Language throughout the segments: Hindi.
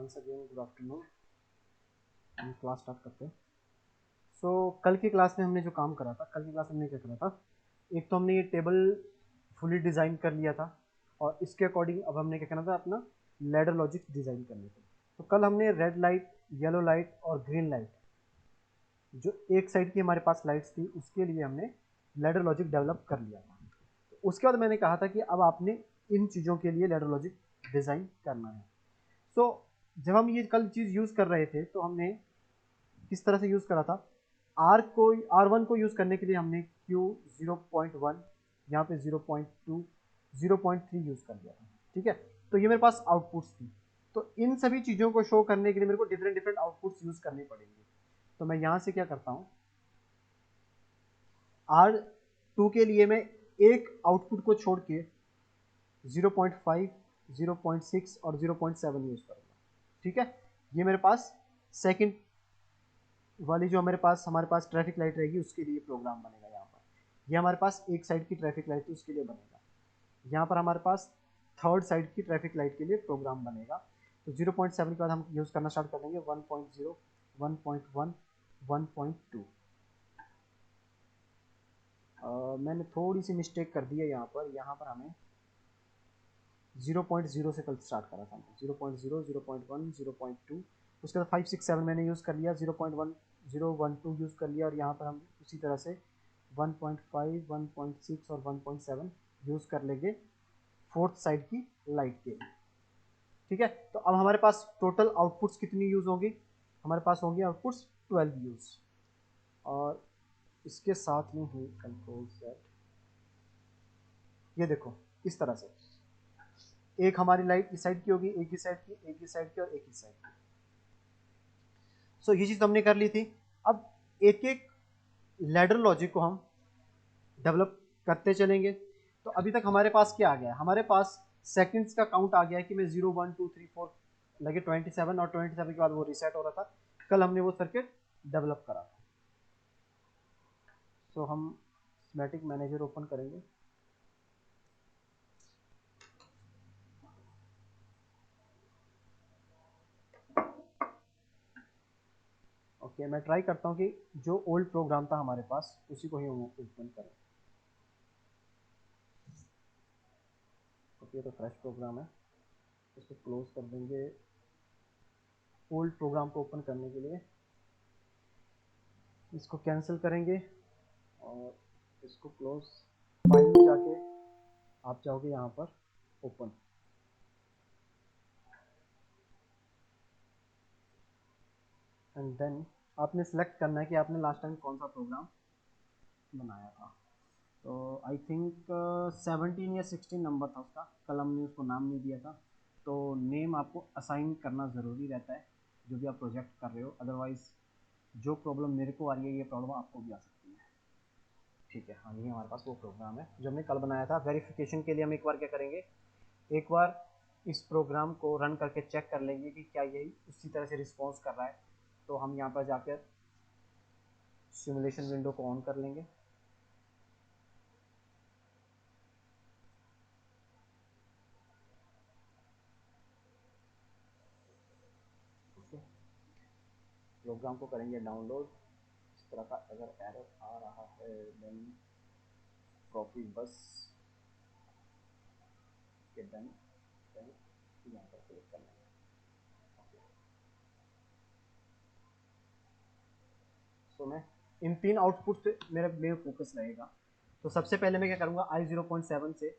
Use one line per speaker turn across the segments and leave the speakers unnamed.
Once again good afternoon. हम क्लास स्टार्ट करते हैं। सो कल की क्लास में हमने जो काम करा था, कल की क्लास में हमने क्या करा था, एक तो हमने ये टेबल फुली डिज़ाइन कर लिया था और इसके अकॉर्डिंग अब हमने क्या करना था, अपना लैडर लॉजिक डिज़ाइन करने थे। तो कल हमने रेड लाइट, येलो लाइट और ग्रीन लाइट, जो एक साइड की हमारे पास लाइट्स थी, उसके लिए हमने लैडर लॉजिक डेवलप कर लिया था। तो उसके बाद मैंने कहा था कि अब आपने इन चीज़ों के लिए लैडर लॉजिक डिज़ाइन करना है। सो जब हम ये कल चीज़ यूज़ कर रहे थे तो हमने किस तरह से यूज़ करा था, R1 को यूज़ करने के लिए हमने Q 0.1, यहाँ पे 0.2, 0.3 यूज़ कर लिया था। ठीक है, तो ये मेरे पास आउटपुट्स थी। तो इन सभी चीज़ों को शो करने के लिए मेरे को डिफरेंट डिफरेंट आउटपुट्स यूज़ करने पड़ेंगे। तो मैं यहाँ से क्या करता हूँ, R2 के लिए मैं एक आउटपुट को छोड़ के 0.5, 0.6 और 0.7 यूज़ करूँगा। ठीक है, ये मेरे पास सेकंड वाली जो हमारे पास ट्रैफिक लाइट रहेगी उसके लिए प्रोग्राम बनेगा। यहाँ पर ये हमारे पास एक साइड की ट्रैफिक लाइट थी, उसके लिए बनेगा। यहाँ पर हमारे पास थर्ड साइड की ट्रैफिक लाइट के लिए प्रोग्राम बनेगा। तो 0.7 के बाद हम यूज़ करना स्टार्ट कर देंगे 1.0, 1.1, 1.2। मैंने थोड़ी सी मिस्टेक कर दी है यहाँ पर हमें 0.0 से कल स्टार्ट करा था। 0.0, 0.1, 0.2, उसके बाद 5, 6, 7 मैंने यूज़ कर लिया, 0.1, 0.12 यूज़ कर लिया, और यहाँ पर हम उसी तरह से 1.5, 1.6 और 1.7 यूज़ कर लेंगे फोर्थ साइड की लाइट के लिए। ठीक है, तो अब हमारे पास टोटल आउटपुट्स कितनी यूज़ होगी, हमारे पास होंगे आउटपुट्स 12 यूज़। और इसके साथ में ही कंट्रोल सेट, ये देखो इस तरह से एक हमारी लाइट इस साइड की होगी, एक ही साइड की, एक ही साइड की और एक ही साइड की। सो ये चीज़ तो हमने कर ली थी। अब एक एक लैडर लॉजिक को हम डेवलप करते चलेंगे। तो अभी तक हमारे पास क्या आ गया, हमारे पास सेकंड्स का काउंट आ गया कि मैं 0, 1, 2, 3, 4 लगे 27, और 27 के बाद वो रीसेट हो रहा था। कल हमने वो सर्किट डेवलप करा था। सो हम स्कीमेटिक मैनेजर ओपन करेंगे। ओके, मैं ट्राई करता हूँ कि जो ओल्ड प्रोग्राम था हमारे पास उसी को ही हम ओपन करें। ओके, तो फ्रेश प्रोग्राम है, इसको क्लोज कर देंगे। ओल्ड प्रोग्राम को ओपन करने के लिए इसको कैंसिल करेंगे और इसको क्लोज। फाइल में जाके आप चाहोगे यहाँ पर ओपन, एंड देन आपने सेलेक्ट करना है कि आपने लास्ट टाइम कौन सा प्रोग्राम बनाया था। तो आई थिंक 17 या 16 नंबर था उसका, कल हमने उसको नाम नहीं दिया था। तो नेम आपको असाइन करना ज़रूरी रहता है जो भी आप प्रोजेक्ट कर रहे हो, अदरवाइज़ जो प्रॉब्लम मेरे को आ रही है ये प्रॉब्लम आपको भी आ सकती है। ठीक है, हाँ, ये हमारे पास वो प्रोग्राम है जो हमने कल बनाया था। वेरिफिकेशन के लिए हम एक बार क्या करेंगे, एक बार इस प्रोग्राम को रन करके चेक कर लेंगे कि क्या यही उसी तरह से रिस्पॉन्स कर रहा है। तो हम यहाँ पर जाकर सिमुलेशन विंडो को ऑन कर लेंगे। प्रोग्राम को करेंगे डाउनलोड। इस तरह का अगर एरर आ रहा है देन कॉपी बस के देन यहाँ पर क्लिक कर लेंगे। सो मैं इन तीन आउटपुट पे मेरा फोकस रहेगा। तो सबसे पहले मैं क्या करूँगा, आई 0.7 से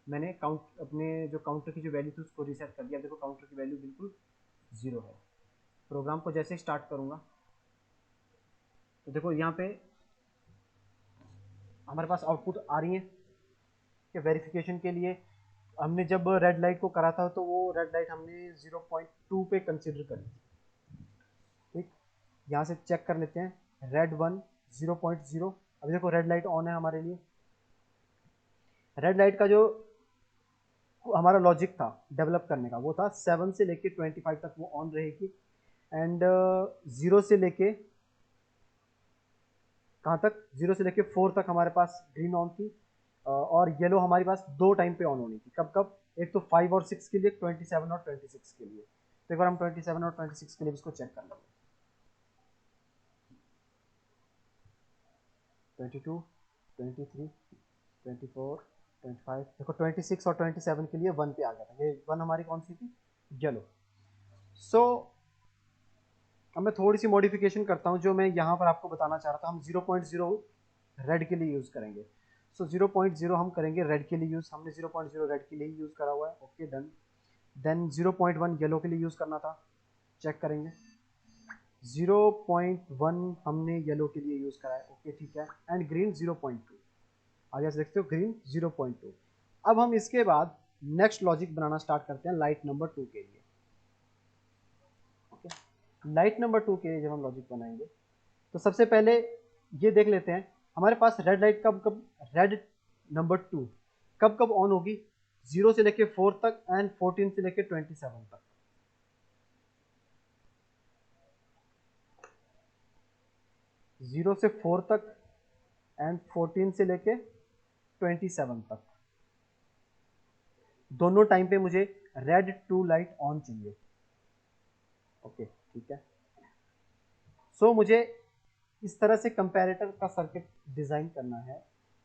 मैंने काउंट अपने जो काउंटर की जो वैल्यू थी उसको रीसेट कर दिया। देखो काउंटर की वैल्यू बिल्कुल 0 है। प्रोग्राम को जैसे स्टार्ट करूँगा तो देखो यहाँ पे हमारे पास आउटपुट आ रही है कि वेरिफिकेशन के लिए हमने जब रेड लाइट को करा था तो वो रेड लाइट हमने 0.2 पे कंसिडर करी थी। ठीक, यहाँ से चेक कर लेते हैं रेड 1 0.0। अभी देखो रेड लाइट ऑन है हमारे लिए। रेड लाइट का जो हमारा लॉजिक था डेवलप करने का वो था 7 से लेके 25 तक वो ऑन रहेगी, एंड 0 से लेके कहाँ तक, 0 से लेके 4 तक हमारे पास ग्रीन ऑन थी, और येलो हमारे पास दो टाइम पे ऑन होनी थी। कब कब, एक तो 5 और 6 के लिए, 27 और 26 के लिए। तो एक बार हम 27 और 26 के लिए इसको चेक कर लेंगे। 22, 23, 24, 25, देखो 26 और 27 के लिए 1 पे आ गया था। ये 1 हमारी कौन सी थी? येलो। सो अब मैं थोड़ी सी मॉडिफिकेशन करता हूँ, जो मैं यहाँ पर आपको बताना चाह रहा था। हम 0.0 रेड के लिए यूज़ करेंगे। सो 0.0 हम करेंगे रेड के लिए यूज़। हमने 0.0 रेड के लिए यूज़ करा हुआ है, ओके डन। देन 0.1 येलो के लिए यूज़ करना था, चेक करेंगे। 0.1 हमने येलो के लिए यूज़ करा है, ओके ठीक है। एंड ग्रीन 0.2, आगे से देखते हो ग्रीन 0.2। अब हम इसके बाद नेक्स्ट लॉजिक बनाना स्टार्ट करते हैं लाइट नंबर 2 के लिए, ओके। लाइट नंबर 2 के लिए जब हम लॉजिक बनाएंगे तो सबसे पहले ये देख लेते हैं हमारे पास रेड लाइट कब कब, रेड नंबर 2 कब कब ऑन होगी? 0 से लेके 4 तक एंड 14 से लेके 27 तक। 0 से 4 तक एंड 14 से लेके 27 तक, दोनों टाइम पे मुझे रेड 2 लाइट ऑन चाहिए, ओके ठीक है। सो मुझे इस तरह से कंपैरेटर का सर्किट डिजाइन करना है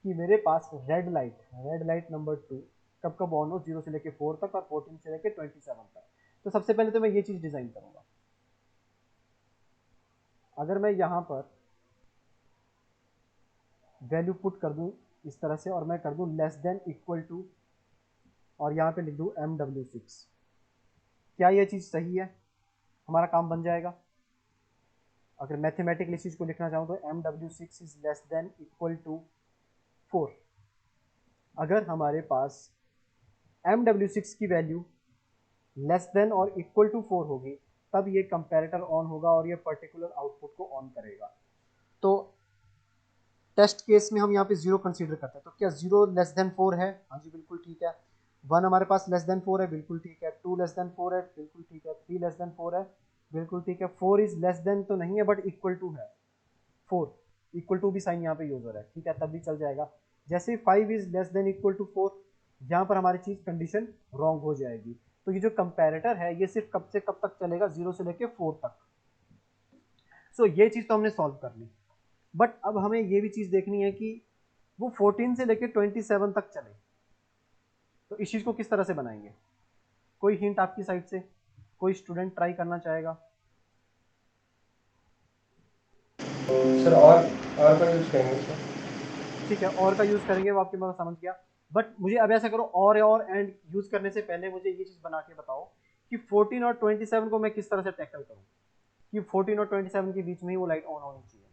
कि मेरे पास रेड लाइट नंबर 2 कब कब ऑन हो? 0 से लेके 4 तक और 14 से लेके 27 तक। तो सबसे पहले तो मैं ये चीज डिजाइन करूंगा। अगर मैं यहाँ पर वैल्यू पुट कर दूं इस तरह से और मैं कर दूं लेस देन इक्वल टू और यहाँ पे लिख दूं MW6, क्या ये चीज सही है? हमारा काम बन जाएगा। अगर मैथमेटिकली इस चीज को लिखना चाहूँ तो MW6 is less than equal to 4। अगर हमारे पास MW6 की वैल्यू लेस देन और इक्वल टू 4 होगी तब ये कंपैरेटर ऑन होगा और ये पर्टिकुलर आउटपुट को ऑन करेगा। तो टेस्ट केस में हम यहाँ पे 0 कंसीडर करते हैं। तो क्या 0 लेस देन 4 है? हाँ जी बिल्कुल ठीक है। 1 हमारे पास लेस देन 4 है, बिल्कुल ठीक है। 2 लेस देन 4 है, बिल्कुल ठीक है। 3 लेस देन 4 है, बिल्कुल ठीक है। 4 इज लेस देन तो नहीं है बट इक्वल टू है। 4 इक्वल टू भी साइन यहाँ पे यूज हो रहा है, ठीक है, तब भी चल जाएगा। जैसे 5 is less than equal to 4, यहाँ पर हमारी चीज कंडीशन रॉन्ग हो जाएगी। तो ये जो कंपैरेटर है ये सिर्फ कब से कब तक चलेगा? 0 से लेके 4 तक। सो ये चीज तो हमने सॉल्व कर ली। बट अब हमें ये भी चीज देखनी है कि वो 14 से लेके 27 तक चले। तो इस चीज को किस तरह से बनाएंगे? कोई हिंट आपकी साइड से? कोई स्टूडेंट ट्राई करना चाहेगा?
सर और का यूज करेंगे सर।
ठीक है, और का यूज करेंगे, वो आपकी बात समझ गया। बट मुझे अब ऐसा करो, और एंड यूज करने से पहले मुझे ये चीज बना के बताओ कि 14 और 27 को मैं किस तरह से टैकल करूं कि 14 और 27 के बीच में ही वो लाइट ऑन होनी चाहिए।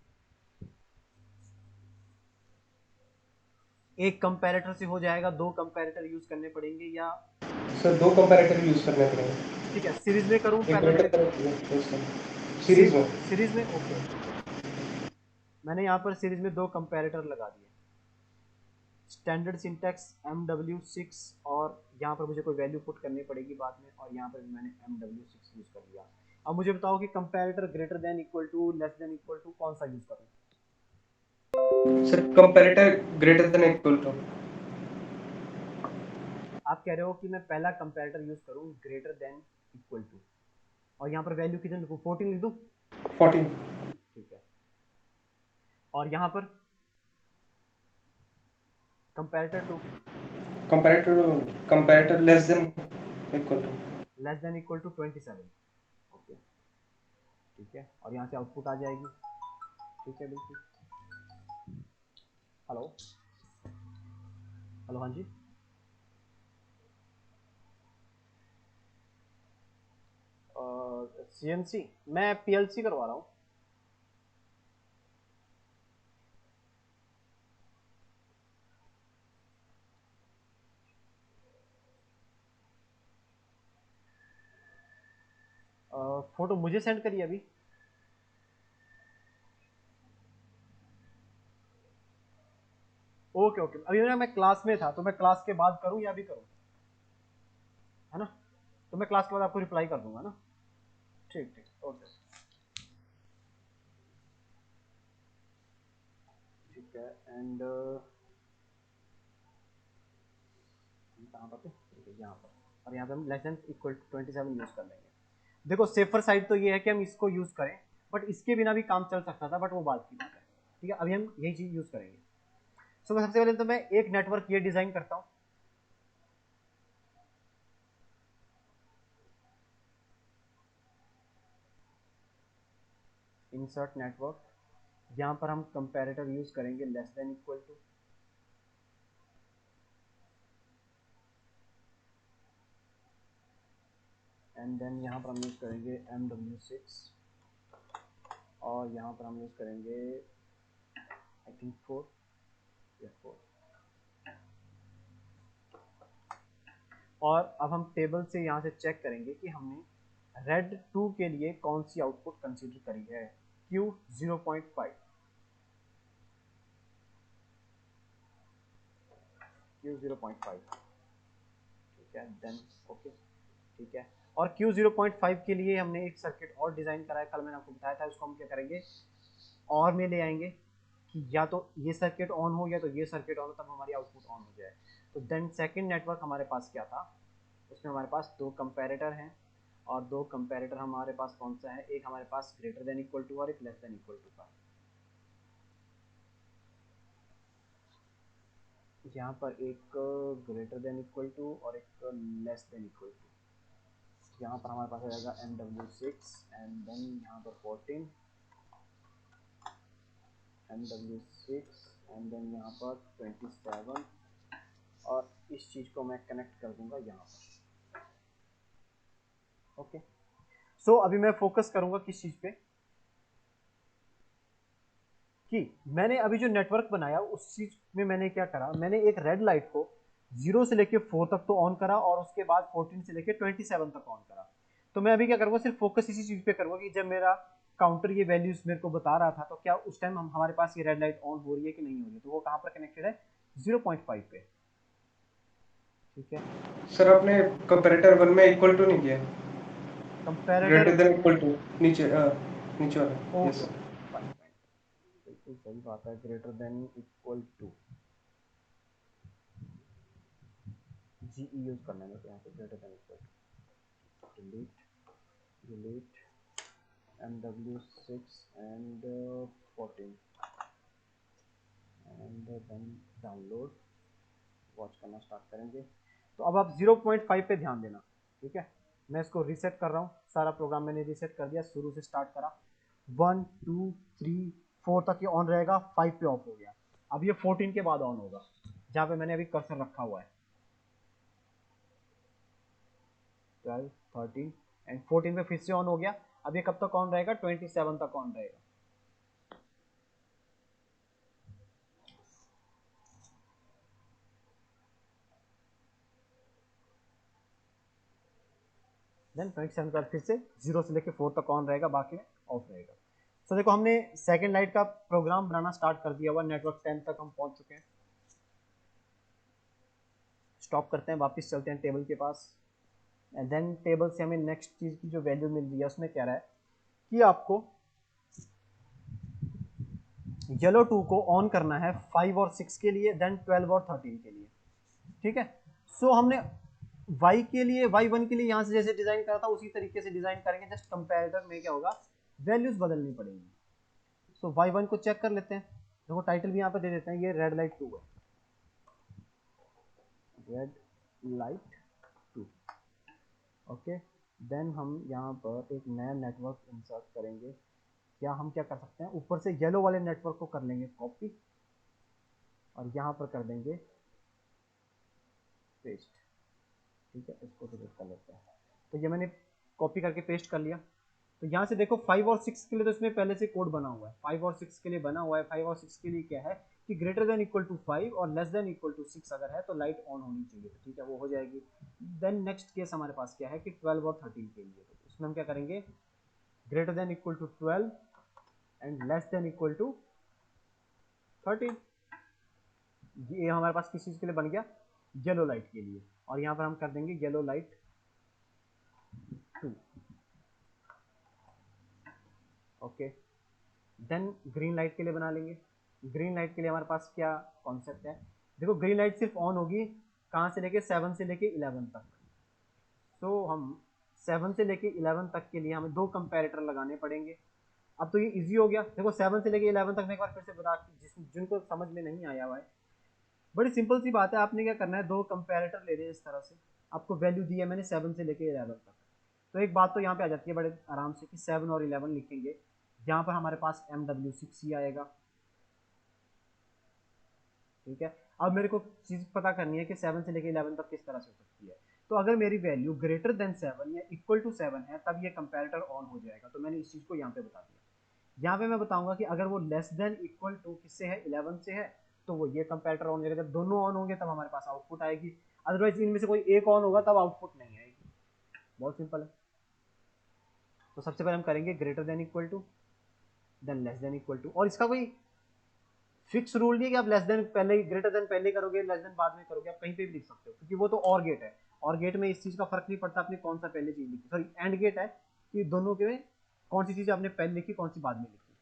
एक कंपैरेटर से हो जाएगा, दो कंपैरेटर यूज करने पड़ेंगे, या
सर दो कंपैरेटर यूज करने पड़ेंगे।
ठीक है सीरीज में करूं
एक
पैरेलल में
ग्रेटर
करूं?
सर सीरीज में।
सीरीज में, ओके ठीक है। मैंने यहाँ पर सीरीज में दो कंपैरेटर लगा दिए, स्टैंडर्ड सिंटैक्स MW6, और यहाँ पर मुझे कोई वैल्यू पुट करनी पड़ेगी बाद में, और यहाँ पर भी मैंने MW6 यूज कर लिया। अब मुझे बताओ कि comparator greater than equal to, less than equal to, कौन सा यूज करूँ?
Sir comparator greater than equal to.
आप कह रहे हो कि मैं पहला कंपैरेटर यूज करूँ ग्रेटर देन इक्वल टू, और यहाँ पर वैल्यू कितनी लिखूँ? 14 लिख दूँ?
14।
ठीक है। और यहाँ पर comparator two
comparator less than equal to.
Less than equal to 27, okay ठीक है। और यहाँ से आउटपुट आ जाएगी, ठीक है बिल्कुल। हेलो हेलो, हाँ जी। CNC, मैं PLC करवा रहा हूँ। फोटो मुझे सेंड करिए अभी। ओके ओके, अभी ना मैं क्लास में था, तो मैं क्लास के बाद करूँ या अभी करूँ? है ना, तो मैं क्लास के बाद आपको रिप्लाई कर दूंगा ना। ठीक ठीक, ओके ठीक है। एंड कहाँ पर थे? ठीक है यहाँ पर, और यहाँ पे हम less than equal to 27 use कर लेंगे। देखो सेफर साइड तो ये है कि हम इसको यूज करें, बट इसके बिना भी काम चल सकता था, बट वो बात की बात है। ठीक है, अभी हम यही चीज यूज करेंगे। सो सबसे पहले तो मैं एक नेटवर्क ये डिजाइन करता हूं। इंसर्ट नेटवर्क, यहां पर हम कंपैरेटर यूज करेंगे less than equal to, and then यहाँ पर हम यूज करेंगे MW6, और यहाँ पर हम यूज करेंगे आई थिंक 4 या 4। और अब हम टेबल से यहाँ से चेक करेंगे कि हमने रेड 2 के लिए कौन सी आउटपुट कंसीडर करी है। Q 0.5, Q 0.5, ठीक है, देन ओके, ठीक है। और Q 0.5 के लिए हमने एक सर्किट और डिजाइन करा है, कल मैंने आपको बताया था। उसको हम क्या करेंगे, और में ले आएंगे कि या तो ये सर्किट ऑन हो या तो ये सर्किट ऑन हो, तब हमारी आउटपुट ऑन हो जाए। तो देन सेकंड नेटवर्क हमारे पास क्या था, उसमें हमारे पास दो कंपैरेटर हैं, और दो कंपैरेटर हमारे पास कौन सा है, एक हमारे पास ग्रेटर देन इक्वल टू और एक लेस देन इक्वल टू का। यहाँ पर एक ग्रेटर देन इक्वल टू और एक लेस देन इक्वल टू। यहाँ पर हमारे पास आ जाएगा MW6, एंड देन यहाँ पर 14 MW6, एंड देन यहाँ पर 27, और इस चीज़ को मैं कनेक्ट कर दूंगा यहाँ पर। ओके, सो अभी मैं फोकस करूंगा किस चीज़ पे, कि मैंने अभी जो नेटवर्क बनाया उस चीज में मैंने क्या करा, मैंने एक रेड लाइट को 0 से लेके 4 तक तो ऑन करा, और उसके बाद 14 से लेके 27 तक ऑन करा। तो मैं अभी क्या करूंगा, सिर्फ फोकस इसी चीज पे करूंगा कि जब मेरा काउंटर ये वैल्यूज मेरे को बता रहा था, तो क्या उस टाइम हमारे पास ये रेड लाइट ऑन हो रही है कि नहीं हो रही है। तो वो कहाँ पर कनेक्टेड है, 0.5 पे। ठीक है,
सर आपने कंपैरेटर 1 में इक्वल टू नहीं किया,
comparator,
greater than equal to नीचे, नीचे वाला। Yes
okay
sir.
Okay, fine fine, बिल्कुल सही बात है, greater than equal to GE use करना है, तो यहाँ पे greater than equal to, delete delete MW6 and 14, and then download, watch करना स्टार्ट करेंगे। तो अब आप 0.5 पे ध्यान देना। ठीक है, मैं इसको रीसेट कर रहा हूँ, सारा प्रोग्राम मैंने रीसेट कर दिया, शुरू से स्टार्ट करा, 1 2 3 4 तक ये ऑन रहेगा, 5 पे ऑफ हो गया। अब ये 14 के बाद ऑन होगा, जहाँ पे मैंने अभी कर्सर रखा हुआ है, 12 13 एंड 14 पे फिर से ऑन हो गया। अब ये कब तक ऑन रहेगा, 27 तक ऑन रहेगा। देन 27 का फिर से 0 से लेके 4 तक ऑन रहेगा, बाकी में ऑफ रहेगा। सो देखो हमने सेकंड लाइट का प्रोग्राम बनाना स्टार्ट कर दिया हुआ, नेटवर्क 10 तक हम पहुंच चुके हैं। स्टॉप करते हैं, वापस चलते हैं टेबल के पास, एंड देन टेबल से हमें नेक्स्ट चीज की जो वैल्यू मिल रही है उसमें क्या रहा है कि आपको येलो 2 को ऑन करना है 5 और 6 के लिए, देन 12 और 13 के लिए। ठीक है, सो हमने y के लिए, y1 के लिए यहाँ से जैसे डिजाइन करा था उसी तरीके से डिजाइन करेंगे, जस्ट कंपैरेटर में क्या होगा, वैल्यूज बदलनी पड़ेगी। सो y1 को चेक कर लेते हैं, देखो टाइटल भी यहाँ पे दे देते हैं, ये रेड लाइट 2 है, रेड लाइट 2। ओके, देन हम यहाँ पर एक नया नेटवर्क इंसर्ट करेंगे। क्या हम क्या कर सकते हैं, ऊपर से येलो वाले नेटवर्क को कर लेंगे कॉपी, और यहाँ पर कर देंगे पेस्ट। ठीक है, इसको डिलीट कर लेते हैं। तो ये मैंने कॉपी करके पेस्ट कर लिया। तो यहाँ से देखो 5 और 6 के लिए तो इसमें पहले से कोड बना हुआ है, 5 और 6 के लिए बना हुआ है। 5 और 6 के लिए क्या है कि ग्रेटर देन इक्वल टू 5 और लेस देन इक्वल टू 6 अगर है तो लाइट ऑन होनी चाहिए। तो ठीक है, वो हो जाएगी। देन नेक्स्ट केस हमारे पास क्या है कि 12 और 13 के लिए, तो उसमें हम क्या करेंगे, greater than equal to 12 and less than equal to 13। ये हमारे पास किस चीज के लिए बन गया, येलो लाइट के लिए, और यहाँ पर हम कर देंगे yellow light 2। Okay, then green light के लिए बना लेंगे। ग्रीन लाइट के लिए हमारे पास क्या कॉन्सेप्ट है, देखो ग्रीन लाइट सिर्फ ऑन होगी कहाँ से लेके 7 से लेके 11 तक। तो हम 7 से लेके 11 तक के लिए हमें 2 कंपैरेटर लगाने पड़ेंगे। अब तो ये इजी हो गया। देखो 7 से लेके 11 तक मैं एक बार फिर से बता, जिनको समझ में नहीं आया हुआ है, बड़ी सिंपल सी बात है। आपने क्या करना है, 2 कंपैरेटर ले रहे हैं इस तरह से, आपको वैल्यू दी है मैंने 7 से लेके 11 तक। तो एक बात तो यहाँ पे आ जाती है बड़े आराम से कि 7 और 11 लिखेंगे, यहाँ पर हमारे पास MW6 ही आएगा। ठीक है, अब मेरे को चीज पता करनी है कि 7 से लेके 11 तक किस तरह से हो सकती है। तो अगर मेरी वैल्यू ग्रेटर देन 7 या इक्वल टू 7 है तब ये कंपैरेटर ऑन हो जाएगा। तो मैंने इस चीज को यहाँ पे बता दिया। यहाँ पे मैं बताऊंगा कि अगर वो लेस देन इक्वल टू किससे है, 11 से है, तो वो ये कंपैरेटर ऑन हो जाएगा। जब दोनों ऑन होंगे तब हमारे पास आउटपुट आएगी, अदरवाइज इनमें से कोई एक ऑन होगा तब आउटपुट नहीं आएगी। बहुत सिंपल है। तो सबसे पहले हम करेंगे greater than equal to, then less than equal to. और इसका कोई फिक्स रूल नहीं है कि आप लेस देन पहले, ग्रेटर देन पहले करोगे, लेस देन बाद में करोगे, आप कहीं पे भी लिख सकते हो, क्योंकि वो तो और गेट है। और गेट में इस चीज का फर्क नहीं पड़ता आपने कौन सा पहले चीज लिखी, सॉरी एंड गेट है कि दोनों के में कौन सी चीज आपने पहले लिखी कौन सी बाद में लिखी।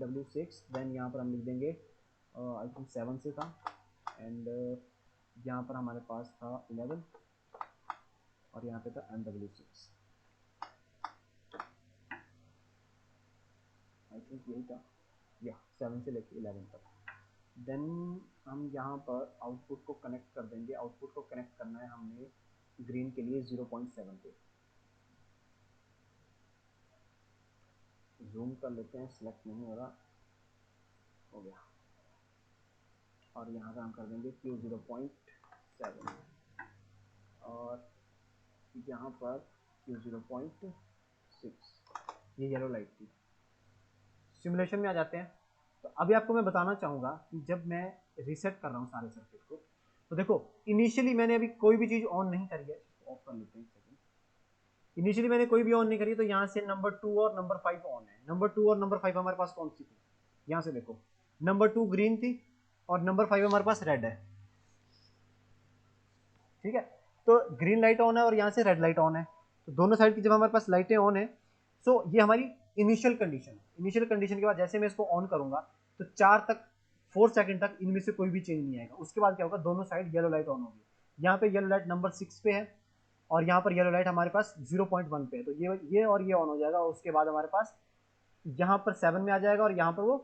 W6, देन यहाँ पर हम लिख देंगे आई थिंक 7 से था, एंड यहाँ पर हमारे पास था 11 और यहाँ पे था MW6, आई थिंक यही था, या 7 से लेके 11 तक। देन हम यहाँ पर आउटपुट को कनेक्ट कर देंगे। आउटपुट को कनेक्ट करना है हमने ग्रीन के लिए 0.7 पे। जूम कर लेते हैं, सिलेक्ट नहीं हो रहा, हो गया। और यहाँ पे हम कर देंगे Q 0.7 और यहाँ पर Q 0.6। ये येलो लाइट थी। सिमुलेशन में आ जाते हैं। तो अभी आपको मैं बताना चाहूँगा कि जब मैं रीसेट कर रहा हूँ सारे सर्किट को, तो देखो इनिशियली मैंने अभी कोई भी चीज़ ऑन नहीं करी है, ऑफ कर लेते हैं एक सेकंड। इनिशियली मैंने कोई भी ऑन नहीं करी, तो यहाँ से नंबर 2 और नंबर 5 ऑन है। नंबर 2 और नंबर 5 हमारे पास कौन सी थी, यहाँ से देखो, नंबर 2 ग्रीन थी और नंबर 5 हमारे पास रेड है। ठीक है, तो ग्रीन लाइट ऑन है और यहाँ से रेड लाइट ऑन है, तो दोनों साइड की जब हमारे पास लाइटें ऑन है, सो ये हमारी इनिशियल कंडीशन है। इनिशियल कंडीशन के बाद जैसे मैं इसको ऑन करूंगा तो 4 सेकंड तक इनमें से कोई भी चेंज नहीं आएगा। उसके बाद क्या होगा, दोनों साइड येलो लाइट ऑन होगी। यहाँ पे येलो लाइट नंबर 6 पे है और यहाँ पर येलो लाइट हमारे पास 0.1 पे है, तो ये और ये ऑन हो जाएगा। उसके बाद हमारे पास यहाँ पर 7 में आ जाएगा और यहाँ पर वो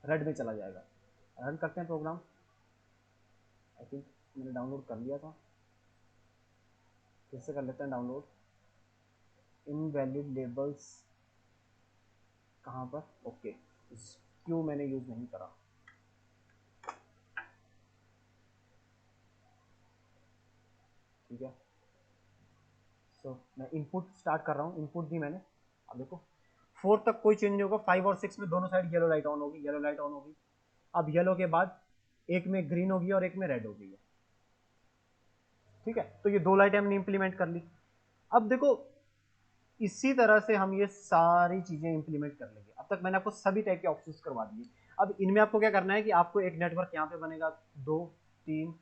रेड में चला जाएगा। रन करते हैं प्रोग्राम। आई थिंक मैंने डाउनलोड कर लिया था, फिर से कर लेते हैं डाउनलोड। इनवैलिड लेबल्स कहाँ पर, ओके, क्यों मैंने यूज नहीं करा। ठीक है, सो मैं इनपुट स्टार्ट कर रहा हूँ। इनपुट दी मैंने, अब देखो 4 तक कोई चेंज नहीं होगा। 5 और 6 में दोनों साइड येलो लाइट ऑन होगी, येलो लाइट ऑन होगी। अब येलो के बाद एक में ग्रीन होगी और एक में रेड होगी। ठीक है, तो ये 2 लाइटें हमने इंप्लीमेंट कर ली। अब देखो इसी तरह से हम ये सारी चीजें इंप्लीमेंट कर लेंगे। अब तक मैंने आपको सभी टाइप के ऑप्शंस करवा दिए। अब इनमें आपको क्या करना है कि आपको एक नेटवर्क यहाँ पे बनेगा, 2 3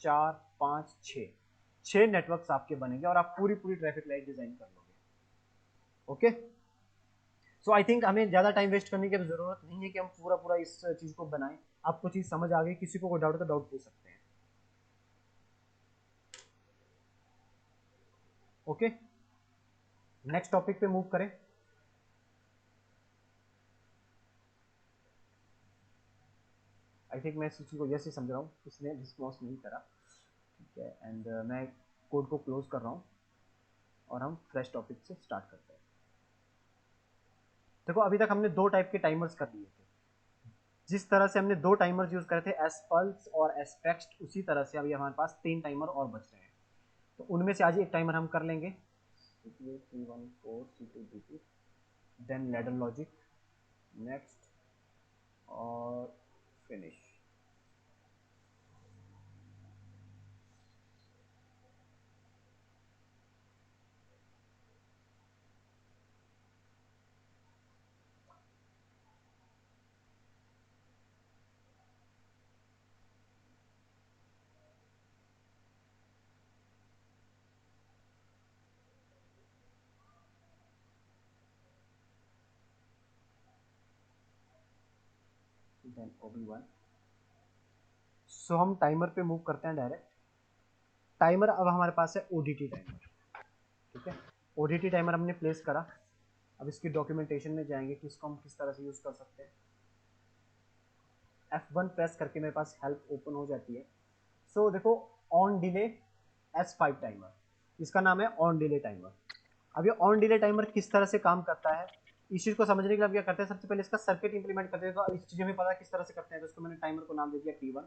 4 5 6, 6 नेटवर्क्स आपके बनेंगे और आप पूरी पूरी ट्रैफिक लाइट डिजाइन कर लोगे। ओके, सो आई थिंक हमें ज्यादा टाइम वेस्ट करने की जरूरत नहीं है कि हम पूरा पूरा इस चीज को बनाएं। आपको चीज समझ आ गई, किसी को कोई डाउट है तो डाउट पूछ सकते हैं। ओके, नेक्स्ट टॉपिक पे मूव करें। आई थिंक मैं इस चीज को जैसे समझ रहा हूँ, इसने रिस्पॉन्स नहीं करा। ठीक है, एंड मैं कोड को क्लोज कर रहा हूँ और हम फ्रेश टॉपिक से स्टार्ट करते हैं। देखो अभी तक हमने 2 टाइप के टाइमर्स कर लिए थे। जिस तरह से हमने 2 टाइमर्स यूज करे थे, एस पल्स और एस टेक्स्ट, उसी तरह से अभी हमारे पास 3 टाइमर और बच रहे हैं। तो उनमें से आज एक टाइमर हम कर लेंगे, CPU 314 C2 D2, then ladder logic, next और फिनिश। Then OB1। सो हम टाइमर पे मूव करते हैं डायरेक्ट। टाइमर अब हमारे पास है ODT टाइमर। ओडीटी टाइमर हमने प्लेस करा। अब इसकी डॉक्यूमेंटेशन में जाएंगे कि इसको हम किस तरह से यूज़ कर सकते हैं। F1 प्रेस करके मेरे पास हेल्प ओपन हो जाती है। सो देखो ऑन डिले S5 टाइमर, इसका नाम है ऑन डिले टाइमर। अब ये ऑन डिले टाइमर किस तरह से काम करता है, इस चीज़ को समझने के लिए आप क्या करते हैं, सबसे पहले इसका सर्किट इंप्लीमेंट करते हैं। तो इस चीज़ में पता है किस तरह से करते हैं, तो इसको मैंने टाइमर को नाम दे दिया T1।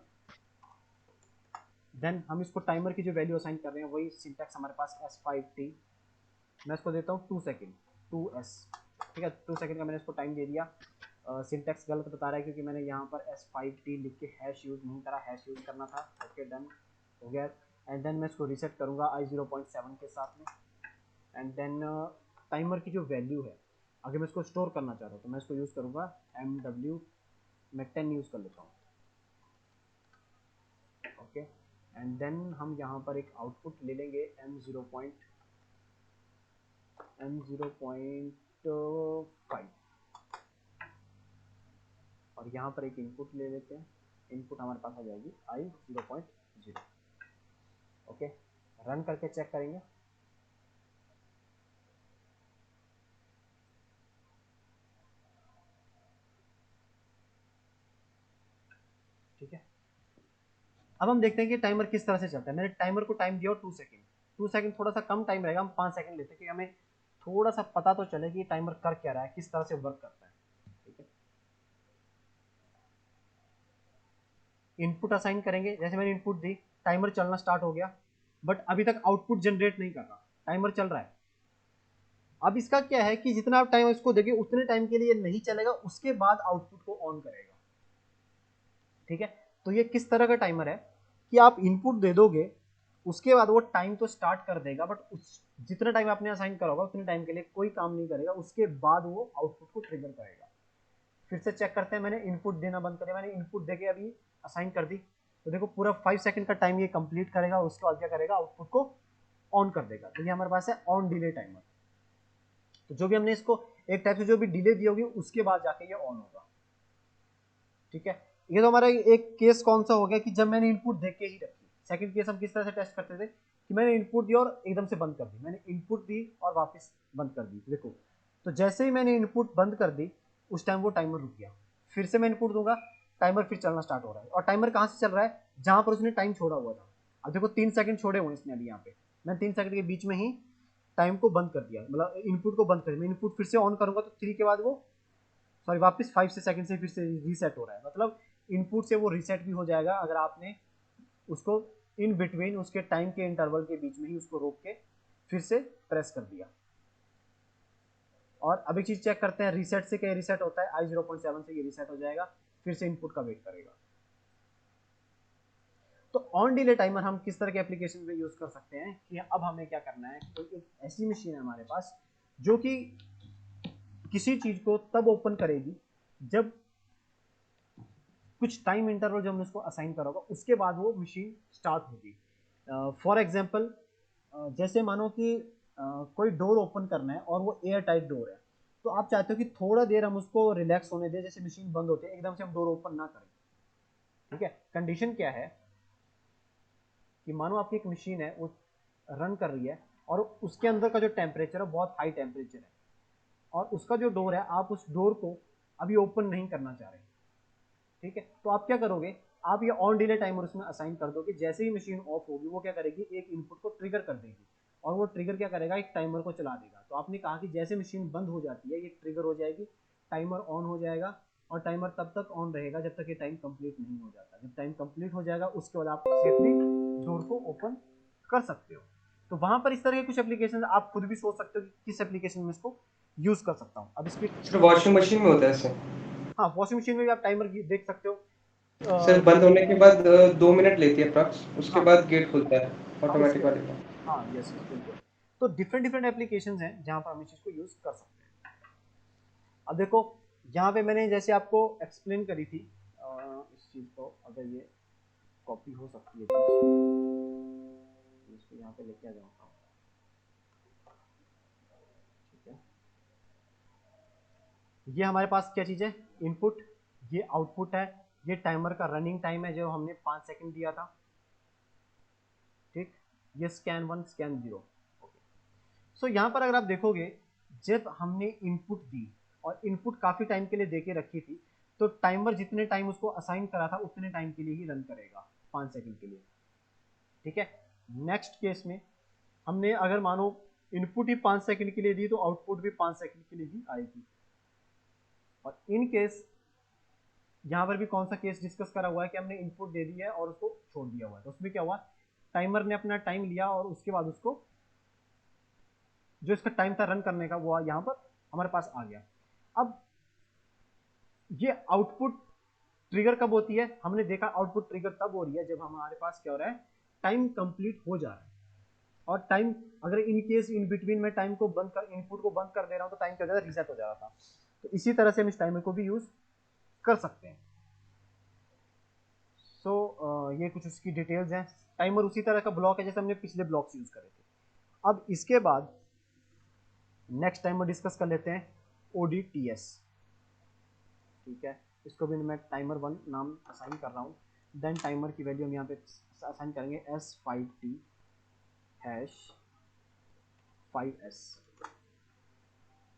देन हम इसको टाइमर की जो वैल्यू असाइन कर रहे हैं वही सिंटैक्स हमारे पास S5T। मैं इसको देता हूँ 2 सेकेंड 2S, ठीक है। 2 सेकेंड का मैंने इसको टाइम दे दिया। सिंटैक्स गलत बता रहा है क्योंकि मैंने यहाँ पर S5T लिख के हैश यूज़ नहीं करा, हैश यूज़ करना था। ओके डन हो गया। एंड देन मैं इसको रीसेट करूँगा I0.7 के साथ में। एंड देन टाइमर की जो वैल्यू है, अगर मैं इसको स्टोर करना चाह रहा हूँ तो मैं इसको यूज़ करूँगा MW, मैं 10 यूज़ कर लेता हूँ। ओके एंड देन हम यहाँ पर एक आउटपुट ले लेंगे M0.5 और यहाँ पर एक इनपुट ले लेते हैं। इनपुट हमारे पास आ जाएगी I0.0। ओके रन करके चेक करेंगे। ठीक है, अब हम देखते हैं कि टाइमर किस तरह से चलता है। मैंने टाइमर को टाइम दिया 2 सेकेंड। 2 सेकेंड थोड़ा सा कम टाइम रहेगा, हम 5 सेकेंड लेते हैं कि हमें थोड़ा सा पता तो चले कि टाइमर कर क्या रहा है, किस तरह से वर्क करता है। ठीक है, इनपुट असाइन करेंगे। जैसे मैंने इनपुट दी, टाइमर चलना स्टार्ट हो गया, बट अभी तक आउटपुट जनरेट नहीं कर रहा, टाइमर चल रहा है। अब इसका क्या है कि जितना आप टाइम इसको देंगे उतने टाइम के लिए नहीं चलेगा, उसके बाद आउटपुट को ऑन करेगा। ठीक है, तो ये किस तरह का टाइमर है कि आप इनपुट दे दोगे, उसके बाद वो टाइम तो स्टार्ट कर देगा, बट उस जितना टाइम आपने असाइन करा होगा उतने टाइम के लिए कोई काम नहीं करेगा, उसके बाद वो आउटपुट को ट्रिगर करेगा। फिर से चेक करते हैं, मैंने इनपुट देना बंद कर दिया, मैंने इनपुट देके अभी असाइन कर दी, तो देखो पूरा 5 सेकंड का टाइम ये कंप्लीट करेगा, उसके बाद क्या करेगा, आउटपुट को ऑन कर देगा। तो ये हमारे पास है ऑन डिले टाइमर। तो जो भी हमने इसको एक टाइप से जो भी डिले दी होगी उसके बाद जाके ये ऑन होगा। ठीक है, ये तो हमारा एक केस कौन सा हो गया कि जब मैंने इनपुट देख के ही रखी। सेकंड केस हम किस तरह से टेस्ट करते थे कि मैंने इनपुट दी और एकदम से बंद कर दी, मैंने इनपुट दी और वापस बंद कर दी। देखो, तो जैसे ही मैंने इनपुट बंद कर दी उस टाइम वो टाइमर रुक गया, फिर से मैं इनपुट दूंगा, टाइमर फिर चलना स्टार्ट हो रहा है। और टाइमर कहाँ से चल रहा है, जहां पर उसने टाइम छोड़ा हुआ था। अब देखो 3 सेकंड छोड़े हुए इसने अभी, यहाँ पे मैं 3 सेकंड के बीच में ही टाइम को बंद कर दिया, मतलब इनपुट को बंद कर दिया। मैं इनपुट फिर से ऑन करूंगा तो 3 के बाद वो सॉरी वापस 5 से सेकंड से फिर से रीसेट हो रहा है, मतलब इनपुट से वो रीसेट भी हो जाएगा अगर आपने उसको इन बिटवीन उसके टाइम के इंटरवल के बीच में ही उसको रोक के फिर से प्रेस कर दिया। और अब एक चीज चेक करते हैं, रीसेट से क्या रीसेट होता है, I0.7 से ये रीसेट हो जाएगा, फिर से इनपुट का वेट करेगा। तो ऑन डिले टाइमर हम किस तरह के एप्लीकेशन में यूज कर सकते हैं कि अब हमें क्या करना है, तो एक ऐसी मशीन है हमारे पास जो कि किसी चीज को तब ओपन करेगी जब कुछ टाइम इंटरवल जो हमने उसको असाइन करा होगा उसके बाद वो मशीन स्टार्ट होगी। फॉर एग्जांपल, जैसे मानो कि कोई डोर ओपन करना है और वो एयर टाइट डोर है, तो आप चाहते हो कि थोड़ा देर हम उसको रिलैक्स होने दें, जैसे मशीन बंद होती है एकदम से हम डोर ओपन ना करें। ठीक है, कंडीशन क्या है कि मानो आपकी एक मशीन है वो रन कर रही है और उसके अंदर का जो टेम्परेचर है बहुत हाई टेम्परेचर है, और उसका जो डोर है आप उस डोर को अभी ओपन नहीं करना चाह रहे। ठीक है, तो आप क्या करोगे, आप ये ऑन डिले टाइमर उसमें असाइन कर दोगे। जैसे ही मशीन ऑफ होगी वो क्या करेगी, एक इनपुट को ट्रिगर कर देगी और वो ट्रिगर क्या करेगा, एक टाइमर को चला देगा। तो आपने कहा कि जैसे मशीन बंद हो जाती है ये ट्रिगर हो जाएगी, टाइमर ऑन हो जाएगा, और टाइमर तब तक ऑन रहेगा जब तक ये टाइम कंप्लीट नहीं हो जाता। जब टाइम कंप्लीट हो जाएगा उसके बाद आप सेफली डोर को ओपन कर सकते हो। तो वहां पर इस तरह के कुछ एप्लीकेशन आप खुद भी सोच सकते हो कि किस एप्लीकेशन में इसको यूज कर सकता हूँ। अब इसकी
सर वॉशिंग मशीन में होता है ऐसे?
हाँ, वॉशिंग मशीन में भी आप टाइमर देख सकते हो।
सर बंद होने के बाद 2 मिनट लेती है अप्रॉक्स, उसके
हाँ
बाद गेट खुलता है
हाँ,
ऑटोमेटिक वाले का।
हाँ यस यस बिल्कुल। तो डिफरेंट डिफरेंट एप्लीकेशंस हैं जहाँ पर हम इस चीज़ को यूज़ कर सकते हैं। अब देखो, यहाँ पे मैंने जैसे आपको एक्सप्लेन करी थी इस चीज़ को, अगर ये कॉपी हो सकती है चीज़, इसको यहाँ पे लेके आ जाऊँगा। ठीक है, ये हमारे पास क्या चीज़ है, इनपुट, ये आउटपुट है, ये टाइमर का रनिंग टाइम है जो हमने 5 सेकंड दिया था। ठीक, ये स्कैन 1 स्कैन 0। ओके, सो यहाँ पर अगर आप देखोगे, जब हमने इनपुट दी और इनपुट काफी टाइम के लिए दे के रखी थी, तो टाइमर जितने टाइम उसको असाइन करा था उतने टाइम के लिए ही रन करेगा, 5 सेकंड के लिए। ठीक है। नेक्स्ट केस में हमने अगर मानो इनपुट ही 5 सेकंड के लिए दी तो आउटपुट भी 5 सेकंड के लिए ही आएगी। और इन केस यहाँ पर भी कौन सा केस डिस्कस करा हुआ है कि हमने इनपुट दे दी है और उसको छोड़ दिया हुआ है, तो उसमें क्या हुआ, टाइमर ने अपना टाइम लिया और उसके बाद उसको जो इसका टाइम था रन करने का वो यहाँ पर हमारे पास आ गया। अब ये आउटपुट ट्रिगर कब होती है, हमने देखा आउटपुट ट्रिगर तब हो रही है जब हमारे पास क्या हो रहा है, टाइम कंप्लीट हो जा रहा है। और टाइम अगर इन केस इन बिटवीन में टाइम को बंद कर, इनपुट को बंद कर दे रहा हूं तो टाइम क्या हो जाएगा, रीसेट हो जा रहा था। तो इसी तरह से हम इस टाइमर को भी यूज कर सकते हैं। सो ये कुछ उसकी डिटेल्स हैं। टाइमर उसी तरह का ब्लॉक है जैसे हमने पिछले ब्लॉक्स यूज करे थे। अब इसके बाद नेक्स्ट टाइमर डिस्कस कर लेते हैं, ODTS। ठीक है, इसको भी मैं टाइमर 1 नाम असाइन कर रहा हूँ। देन टाइमर की वैल्यू हम यहाँ पे असाइन करेंगे S5T हैश 5S।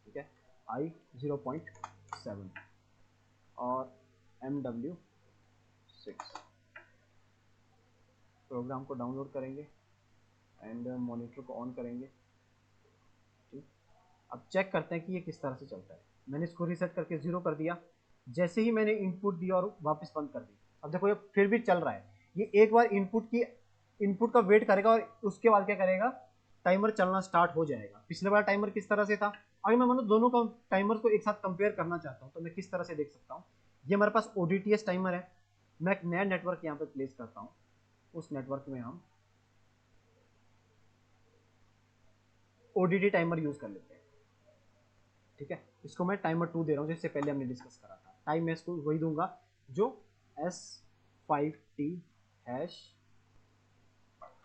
ठीक है, I 0.7 और MW 6। प्रोग्राम को डाउनलोड करेंगे एंड मॉनिटर को ऑन करेंगे। ठीक, अब चेक करते हैं कि ये किस तरह से चलता है। मैंने इसको रीसेट करके 0 कर दिया। जैसे ही मैंने इनपुट दिया और वापस बंद कर दी, अब देखो ये फिर भी चल रहा है। ये एक बार इनपुट का वेट करेगा और उसके बाद क्या करेगा, टाइमर चलना स्टार्ट हो जाएगा। पिछले बार टाइमर किस तरह से था, अगर मैं मानो दोनों का टाइमर को एक साथ कंपेयर करना चाहता हूँ तो मैं किस तरह से देख सकता हूँ। ये हमारे पास ODTS टाइमर है। मैं एक नया नेटवर्क यहाँ पे प्लेस करता हूँ। उस नेटवर्क में हम ODT टाइमर यूज कर लेते हैं। ठीक है, इसको मैं टाइमर 2 दे रहा हूँ, जिससे पहले हमने डिस्कस करा था। टाइम मैं इसको वही दूंगा जो S5T hash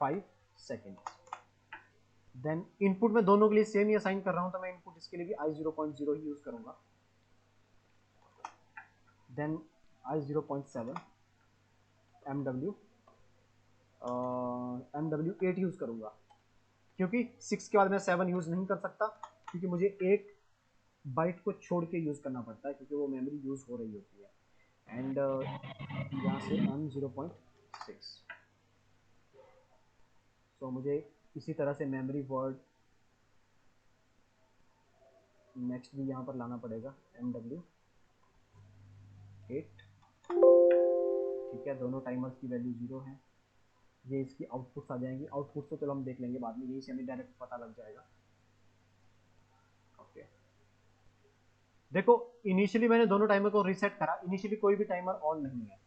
5 second. Then input में दोनों के लिए सेम ही असाइन कर रहा हूं, तो मैं इनपुट इसके लिए भी I 0.0 ही यूज करूंगा। देन I 0.7 MW 8 यूज करूंगा, क्योंकि 6 के बाद मैं 7 यूज नहीं कर सकता, क्योंकि मुझे एक बाइट को छोड़ के यूज करना पड़ता है, क्योंकि वो मेमोरी यूज हो रही होती है। एंड यहाँ से M 0.6। सो मुझे इसी तरह से मेमोरी वर्ड नेक्स्ट भी यहाँ पर लाना पड़ेगा, MW 8। ठीक है, दोनों टाइमर्स की वैल्यू 0 है। ये इसकी आउटपुट्स आ जाएंगी। आउटपुट तो चलो हम देख लेंगे बाद में, यही से हमें डायरेक्ट पता लग जाएगा। ओके, देखो इनिशियली मैंने दोनों टाइमर को रीसेट करा। इनिशियली कोई भी टाइमर ऑन नहीं है।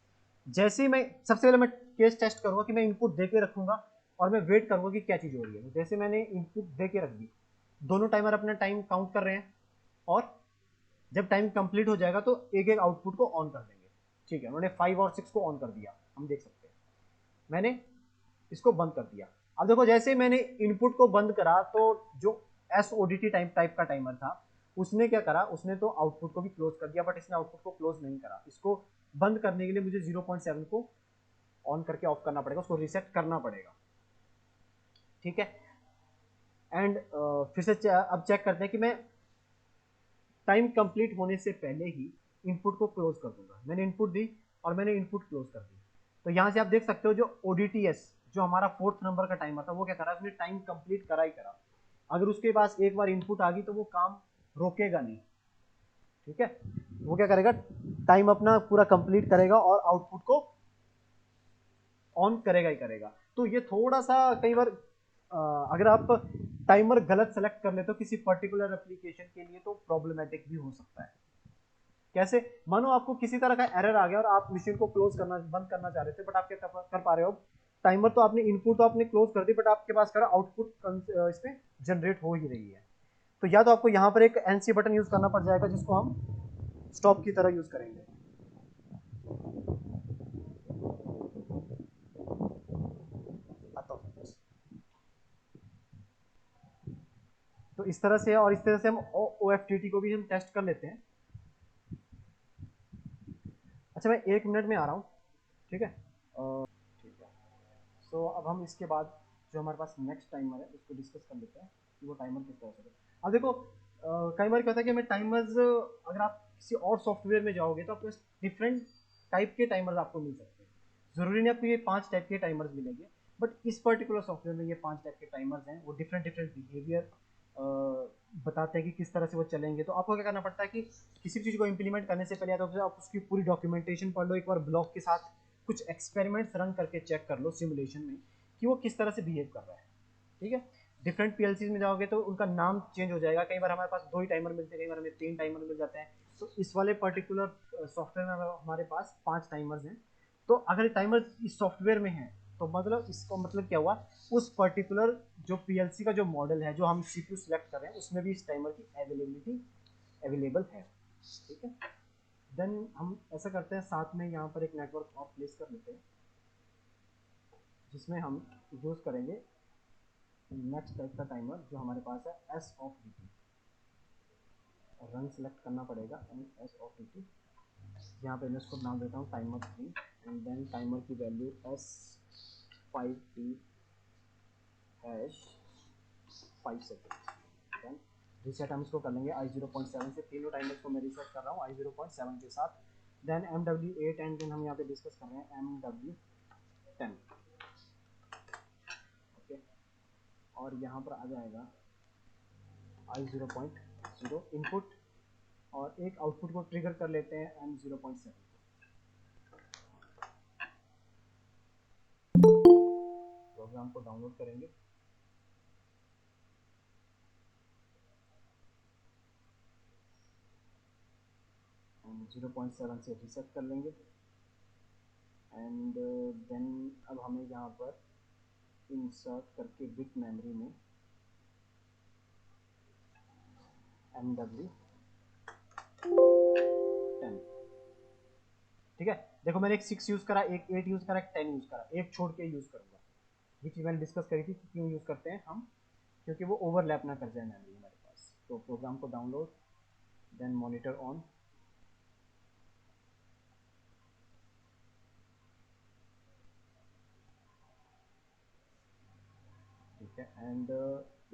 जैसे ही मैं सबसे पहले मैं केस टेस्ट करूंगा कि मैं इनपुट दे के रखूंगा और मैं वेट करूंगा कि क्या चीज हो रही है। जैसे मैंने इनपुट दे के रख दी, दोनों टाइमर अपना टाइम काउंट कर रहे हैं और जब टाइम कंप्लीट हो जाएगा तो एक एक आउटपुट को ऑन कर देंगे। ठीक है, उन्होंने 5 और 6 को ऑन कर दिया, हम देख सकते हैं। मैंने इसको बंद कर दिया। अब देखो जैसे मैंने इनपुट को बंद करा तो जो SODT टाइप का टाइमर था उसने क्या करा, उसने तो आउटपुट को भी क्लोज कर दिया, बट इसने आउटपुट को क्लोज नहीं करा। इसको बंद करने के लिए मुझे 0.7 को ऑन करके ऑफ करना पड़ेगा, उसको रीसेट करना पड़ेगा। ठीक है, एंड फिर से अब चेक करते हैं कि मैं टाइम कंप्लीट होने से पहले ही इनपुट को क्लोज कर दूंगा। मैंने इनपुट दी और मैंने इनपुट क्लोज कर दी। तो यहां से आप देख सकते हो जो ODTS जो हमारा 4th नंबर का टाइमर था वो क्या करा, उसने टाइम कंप्लीट करा ही करा। अगर उसके पास एक बार इनपुट आ गई तो वो काम रोकेगा नहीं। ठीक है, वो क्या करेगा, टाइम अपना पूरा कंप्लीट करेगा और आउटपुट को ऑन करेगा ही करेगा। तो ये थोड़ा सा कई बार अगर आप टाइमर गलत सेलेक्ट कर ले तो किसी पर्टिकुलर एप्लीकेशन के लिए तो प्रॉब्लमेटिक भी हो सकता है। कैसे, मानो आपको किसी तरह का एरर आ गया और आप मशीन को क्लोज करना बंद करना चाह रहे थे, बट आप क्या कर पा रहे हो, टाइमर तो आपने इनपुट तो आपने क्लोज कर दी, बट आपके पास करा आउटपुट इसमें जनरेट हो ही रही है। तो या तो आपको यहाँ पर एक NC बटन यूज करना पड़ जाएगा जिसको हम स्टॉप की तरह यूज करेंगे। तो इस तरह से, और इस तरह से हम OFTT को भी हम टेस्ट कर लेते हैं। अच्छा मैं 1 मिनट में आ रहा हूँ। ठीक है, ठीक है। सो अब हम इसके बाद जो हमारे पास नेक्स्ट टाइमर है उसको डिस्कस कर लेते हैं। कि वो टाइमर किस तरह से। अब देखो कई बार क्या होता है कि हमें टाइमर्स, अगर आप किसी और सॉफ्टवेयर में जाओगे तो आपको डिफरेंट टाइप के टाइमर्स आपको मिल सकते हैं। ज़रूरी नहीं आपको ये 5 टाइप के टाइमर्स मिलेंगे, बट इस पर्टिकुलर सॉफ्टवेयर में ये 5 टाइप के टाइमर्स हैं। वो डिफरेंट डिफरेंट बिहेवियर बताते हैं कि किस तरह से वो चलेंगे। तो आपको क्या करना पड़ता है कि किसी भी चीज़ को इम्प्लीमेंट करने से पहले या तो आप उसकी पूरी डॉक्यूमेंटेशन पढ़ लो, एक बार ब्लॉक के साथ कुछ एक्सपेरिमेंट्स रन करके चेक कर लो सिमुलेशन में कि वो किस तरह से बिहेव कर रहा है। ठीक है, डिफरेंट पीएलसी में जाओगे तो उनका नाम चेंज हो जाएगा। कई बार हमारे पास 2 ही टाइमर मिलते हैं, कई बार हमें 3 टाइमर मिल जाते हैं। तो इस वाले पर्टिकुलर सॉफ्टवेयर में हमारे पास 5 टाइमर्स हैं। तो अगर टाइमर इस सॉफ्टवेयर में है तो मतलब इसका मतलब क्या हुआ, उस पर्टिकुलर जो पीएलसी का जो मॉडल है जो हम सीपीयू सिलेक्ट कर रहे हैं उसमें भी इस टाइमर की अवेलेबिलिटी अवेलेबल है। ठीक है, देन हम ऐसा करते हैं, साथ में यहाँ पर एक नेटवर्क और प्लेस कर लेते हैं जिसमें हम यूज़ करेंगे नेक्स्ट टाइप का टाइमर जो हमारे पास है S of D T. Run select करना पड़ेगा and S of D T. यहाँ पे मैं इसको नाम देता हूँ टाइमर 3 एंड देन टाइमर की value as 5t hash 5 second. Then reset हम इसको कर लेंगे आई 0.7 से। तीनों टाइमर्स को मैं रीसेट कर रहा हूँ आई 0.7 के साथ। देन MW8 एंड देन हम यहाँ पे डिस्कस कर रहे हैं MW10। ओके, और यहाँ पर आ जाएगा आई 0.0 इनपुट और एक आउटपुट को ट्रिगर कर लेते हैं M 0.7। प्रोग्राम को डाउनलोड करेंगे एंड 0.7 से रीसेट कर लेंगे एंड देन अब हमें यहाँ पर इंसर्ट करके बिट मेमोरी में MW10। ठीक है, देखो मैंने एक 6 यूज़ करा, एक 8 यूज़ करा, एक 10 यूज़ करा, एक छोड़ के यूज़ करूँगा। ये चीज़ मैंने डिस्कस करी थी कि क्यों यूज़ करते हैं हम, क्योंकि वो ओवरलैप ना कर जाए मेमोरी हमारे पास। तो प्रोग्राम को डाउनलोड देन मॉनिटर ऑन। ठीक है, एंड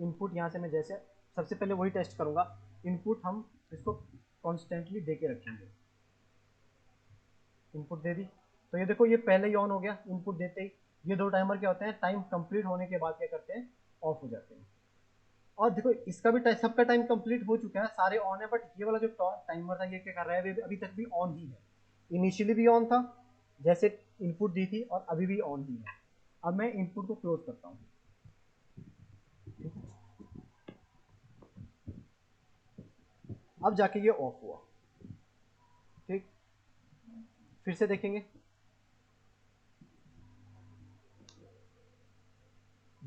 इनपुट यहाँ से मैं जैसे सबसे पहले वही टेस्ट करूँगा। इनपुट हम इसको कॉन्स्टेंटली दे के रखेंगे। इनपुट दे दी तो ये देखो ये पहले ही ऑन हो गया इनपुट देते ही। ये 2 टाइमर क्या होते हैं, टाइम कंप्लीट होने के बाद क्या करते हैं, ऑफ हो जाते हैं। और देखो इसका भी सबका टाइम कंप्लीट हो चुका है, सारे ऑन है, बट ये वाला जो टाइमर था ये क्या कर रहा है, अभी तक भी ऑन ही है। इनिशियली भी ऑन था जैसे इनपुट दी थी और अभी भी ऑन ही है। अब मैं इनपुट को क्लोज करता हूँ। अब जाके ये ऑफ हुआ। ठीक, फिर से देखेंगे।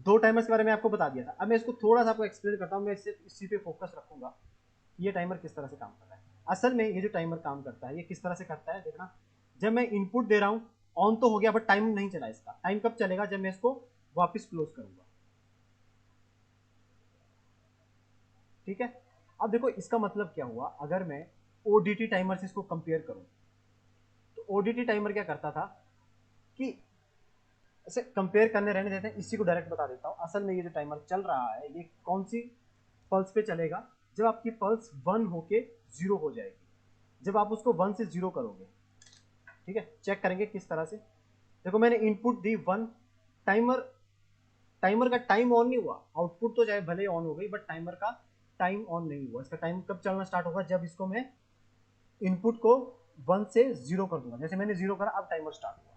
2 टाइमर्स के बारे में आपको बता दिया था। अब मैं इसको थोड़ा सा आपको एक्सप्लेन करता हूँ। मैं इससे इसी पे फोकस रखूंगा कि ये टाइमर किस तरह से काम कर रहा है। असल में ये जो टाइमर काम करता है ये किस तरह से करता है, देखना। जब मैं इनपुट दे रहा हूँ ऑन तो हो गया, बट टाइम नहीं चला इसका। टाइम कब चलेगा, जब मैं इसको वापस क्लोज करूंगा। ठीक है, अब देखो इसका मतलब क्या हुआ, अगर मैं ओडीटी टाइमर से इसको कंपेयर करूं तो ओडीटी टाइमर क्या करता था कि, ऐसे कंपेयर करने रहने देते हैं, इसी को डायरेक्ट बता देता हूँ। असल में ये जो टाइमर चल रहा है ये कौन सी पल्स पे चलेगा, जब आपकी पल्स 1 होके 0 हो जाएगी, जब आप उसको 1 से 0 करोगे। ठीक है, चेक करेंगे किस तरह से। देखो मैंने इनपुट दी 1, टाइमर टाइमर का टाइम ऑन नहीं हुआ, आउटपुट तो चाहे भले ऑन हो गई बट टाइमर का टाइम ऑन नहीं हुआ। इसका टाइम कब चलना स्टार्ट होगा, जब इसको मैं इनपुट को 1 से 0 कर दूंगा। जैसे मैंने 0 करा, अब टाइमर स्टार्ट हुआ।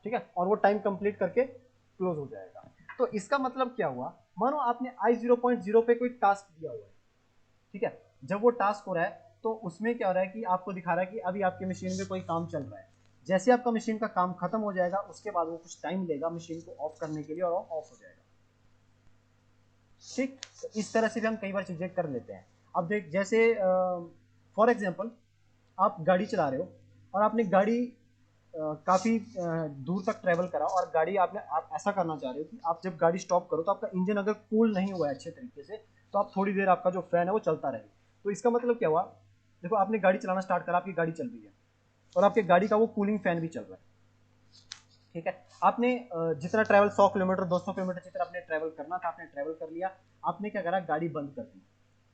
ठीक है, और वो टाइम कंप्लीट करके क्लोज हो जाएगा। तो इसका मतलब क्या हुआ, मानो आपने आई 0.0 पे कोई टास्क दिया हुआ है। ठीक है, जब वो टास्क हो रहा है तो उसमें क्या हो रहा है कि आपको दिखा रहा है कि अभी आपके मशीन में कोई काम चल रहा है। जैसे आपका मशीन का काम खत्म हो जाएगा उसके बाद वो कुछ टाइम लेगा मशीन को ऑफ करने के लिए और ऑफ हो जाएगा। ठीक, तो इस तरह से भी हम कई बार चीजें कर लेते हैं। अब देख, जैसे फॉर एग्जांपल आप गाड़ी चला रहे हो और आपने गाड़ी काफ़ी दूर तक ट्रैवल करा, और गाड़ी आप ऐसा करना चाह रहे हो कि आप जब गाड़ी स्टॉप करो तो आपका इंजन अगर कूल नहीं हुआ है अच्छे तरीके से, तो आप थोड़ी देर आपका जो फैन है वो चलता रहे। तो इसका मतलब क्या हुआ, देखो आपने गाड़ी चलाना स्टार्ट करा, आपकी गाड़ी चल रही है और आपके गाड़ी का वो कूलिंग फैन भी चल रहा है। ठीक है, आपने जितना ट्रैवल 100 किलोमीटर 200 किलोमीटर जितना आपने ट्रैवल करना था आपने ट्रैवल कर लिया, आपने क्या करा, गाड़ी बंद कर दी।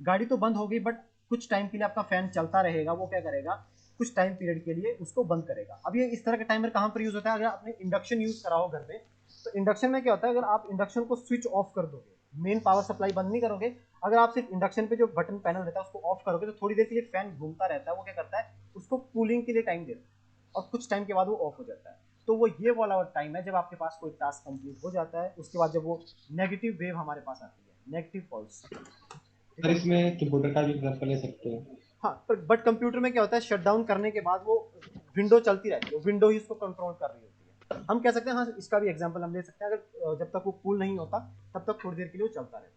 गाड़ी तो बंद हो गई, बट कुछ टाइम के लिए आपका फैन चलता रहेगा, वो क्या करेगा, कुछ टाइम पीरियड के लिए उसको बंद करेगा। अब ये इस तरह का टाइमर कहाँ पर यूज होता है, अगर आपने इंडक्शन यूज करा हो घर में, तो इंडक्शन में क्या होता है, अगर आप इंडक्शन को स्विच ऑफ कर दोगे, मेन पावर सप्लाई बंद नहीं करोगे, अगर आप सिर्फ इंडक्शन पे जो बटन पैनल रहता है उसको ऑफ करोगे, तो थोड़ी देर के लिए फैन घूमता रहता है, वो क्या करता है, उसको कूलिंग के लिए टाइम देता है, और कुछ टाइम के बाद वो ऑफ हो जाता है। तो वो ये वाला टाइम है जब आपके पास कोई टास्क कंप्लीट हो जाता है, उसके बाद जब वो नेगेटिव वेव हमारे पास आती है, नेगेटिव पल्स, ठीक
सर
है।
इसमें कंप्यूटर का भी एग्जाम्पल ले सकते हैं।
हाँ, बट कंप्यूटर में क्या होता है, शट डाउन करने के बाद वो विंडो चलती रहती है, विंडो ही उसको कंट्रोल कर रही होती है। हम कह सकते हैं, हाँ इसका भी एग्जांपल हम ले सकते हैं, अगर जब तक वो कूल नहीं होता तब तक थोड़ी देर के लिए वो चलता रहता है।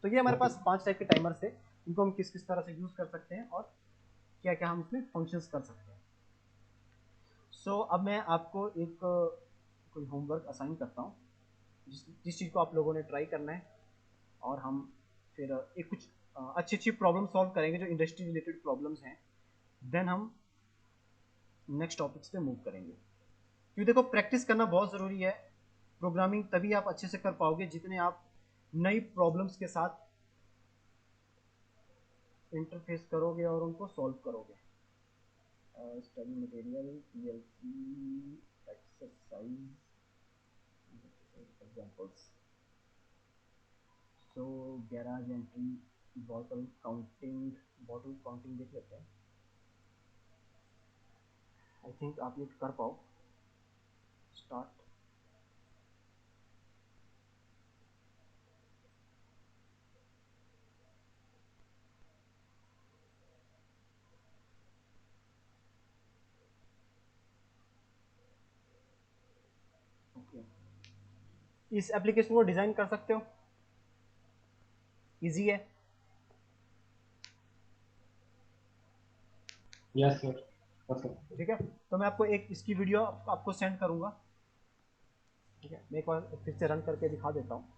तो ये हमारे
ओके।
पास 5 टाइप के टाइमर्स थे, इनको हम किस किस तरह से यूज कर सकते हैं और क्या क्या हम इसमें फंक्शंस कर सकते हैं। सो अब मैं आपको एक कोई होमवर्क असाइन करता हूँ, जिस चीज़ को आप लोगों ने ट्राई करना है, और हम फिर एक कुछ अच्छी अच्छी प्रॉब्लम सॉल्व करेंगे जो इंडस्ट्री रिलेटेड प्रॉब्लम्स हैं, देन हम नेक्स्ट टॉपिक्स पे मूव करेंगे। क्योंकि देखो, प्रैक्टिस करना बहुत ज़रूरी है। प्रोग्रामिंग तभी आप अच्छे से कर पाओगे जितने आप नई प्रॉब्लम्स के साथ इंटरफेस करोगे और उनको सॉल्व करोगे। Study material, PLC exercise, examples. So garage entry, bottle counting देख लेते हैं। आई थिंक आप ये कर पाओ। स्टार्ट। ओके, इस एप्लीकेशन को डिज़ाइन कर सकते हो, इजी है।
यस सर, कर सकते हैं।
ठीक है, तो मैं आपको एक इसकी वीडियो आपको सेंड करूंगा। ठीक है, मैं एक बार फिर से रन करके दिखा देता हूँ।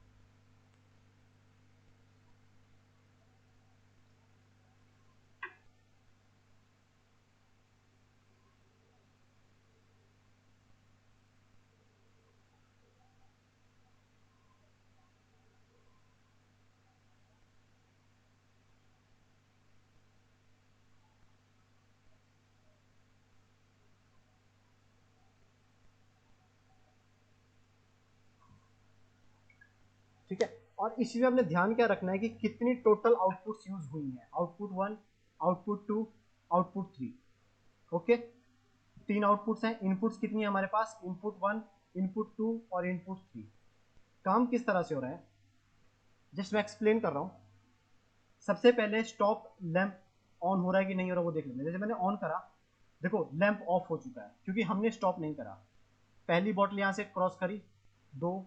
ठीक है, और इसी में हमने ध्यान क्या रखना है कि कितनी टोटल आउटपुट्स यूज हुई हैं, output 1, output 2, output 3। Okay, 3 outputs हैं, इनपुट्स कितनी है हमारे पास, इनपुट 1, इनपुट 2 और इनपुट 3। काम किस तरह से हो रहा है, जस्ट मैं एक्सप्लेन कर रहा हूँ। सबसे पहले स्टॉप लैंप ऑन हो रहा है कि नहीं हो रहा वो देख लेते हैं। जैसे मैंने ऑन करा, देखो लैंप ऑफ हो चुका है क्योंकि हमने स्टॉप नहीं करा। पहली बॉटल यहाँ से क्रॉस करी, 2,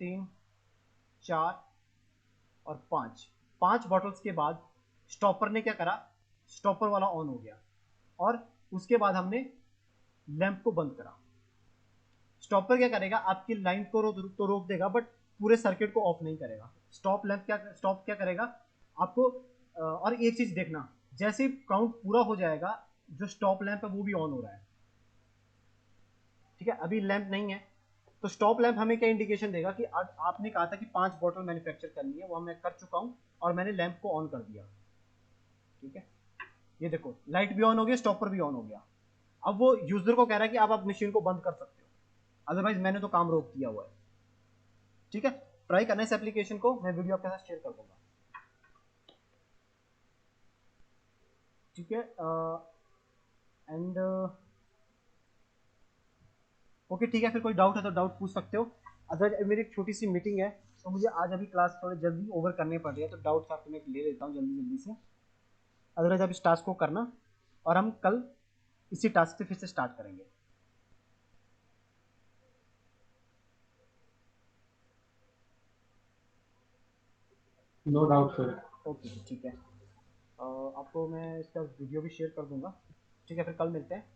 3, 4 और 5। 5 बॉटल्स के बाद स्टॉपर ने क्या करा, स्टॉपर वाला ऑन हो गया, और उसके बाद हमने लैंप को बंद करा। स्टॉपर क्या करेगा, आपकी लाइन को तो रोक देगा, बट पूरे सर्किट को ऑफ नहीं करेगा। स्टॉप क्या करेगा आपको, और एक चीज देखना, जैसे ही काउंट पूरा हो जाएगा, जो स्टॉप लैंप है वो भी ऑन हो रहा है। ठीक है, अभी लैंप नहीं है, तो स्टॉप लैंप हमें क्या इंडिकेशन देगा कि आपने कहा था कि 5 बॉटल मैन्युफैक्चर करनी है, वो मैं कर चुका हूं, और मैंने लैंप को ऑन कर दिया। ठीक है, ये देखो लाइट भी ऑन हो गया, स्टॉपर भी ऑन हो गया। अब वो यूजर को कह रहा है कि आप मशीन को बंद कर सकते हो, अदरवाइज मैंने तो काम रोक दिया हुआ है। ठीक है, ट्राई करना इस एप्लीकेशन को, मैं वीडियो आपके साथ शेयर कर दूंगा। ठीक है, एंड ओके, ठीक है, फिर कोई डाउट है तो डाउट पूछ सकते हो। अदर मेरी एक छोटी सी मीटिंग है, तो मुझे आज अभी क्लास थोड़ी जल्दी ओवर करनी पड़ रही है, तो डाउट्स आपको मैं ले लेता हूँ जल्दी जल्दी से। अदरवाइज आप इस टास्क को करना, और हम कल इसी टास्क से फिर से स्टार्ट करेंगे।
No doubt sir.
ओके, ठीक है, आपको मैं इसका वीडियो भी शेयर कर दूंगा। ठीक है, फिर कल मिलते हैं।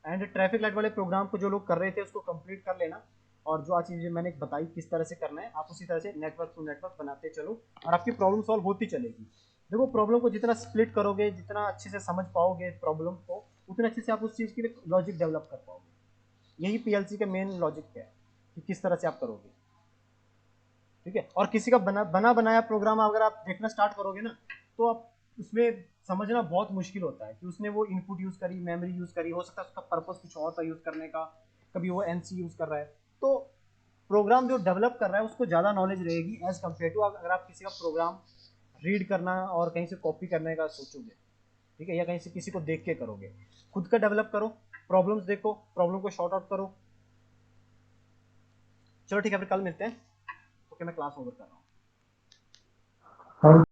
एंड ट्रैफिक लाइट वाले प्रोग्राम को जो लोग कर रहे थे उसको कंप्लीट कर लेना, और जो आज चीज़ें मैंने बताई किस तरह से करना है, आप उसी तरह से नेटवर्क टू नेटवर्क बनाते चलो, और आपकी प्रॉब्लम सॉल्व होती चलेगी। देखो, प्रॉब्लम को जितना स्प्लिट करोगे, जितना अच्छे से समझ पाओगे प्रॉब्लम को, उतने अच्छे से आप उस चीज़ के लिए लॉजिक डेवलप कर पाओगे। यही पीएलसी का मेन लॉजिक है कि किस तरह से आप करोगे, ठीक है। और किसी का बना बनाया प्रोग्राम अगर आप देखना स्टार्ट करोगे ना, तो आप उसमें समझना बहुत मुश्किल होता है कि उसने वो इनपुट यूज करी, मेमोरी यूज करी, हो सकता है उसका पर्पस कुछ और था यूज करने का, कभी वो एनसी यूज कर रहा है। तो प्रोग्राम जो डेवलप कर रहा है उसको ज़्यादा नॉलेज रहेगी एज कम्पेयर टू अगर आप किसी का प्रोग्राम रीड करना और कहीं से कॉपी करने का सोचोगे, ठीक है, या कहीं से किसी को देख के करोगे। खुद का डेवलप करो, प्रॉब्लम्स देखो, प्रॉब्लम को शॉर्ट आउट करो। चलो ठीक है, फिर कल मिलते हैं। ओके, मैं क्लास ओवर कर रहा हूँ।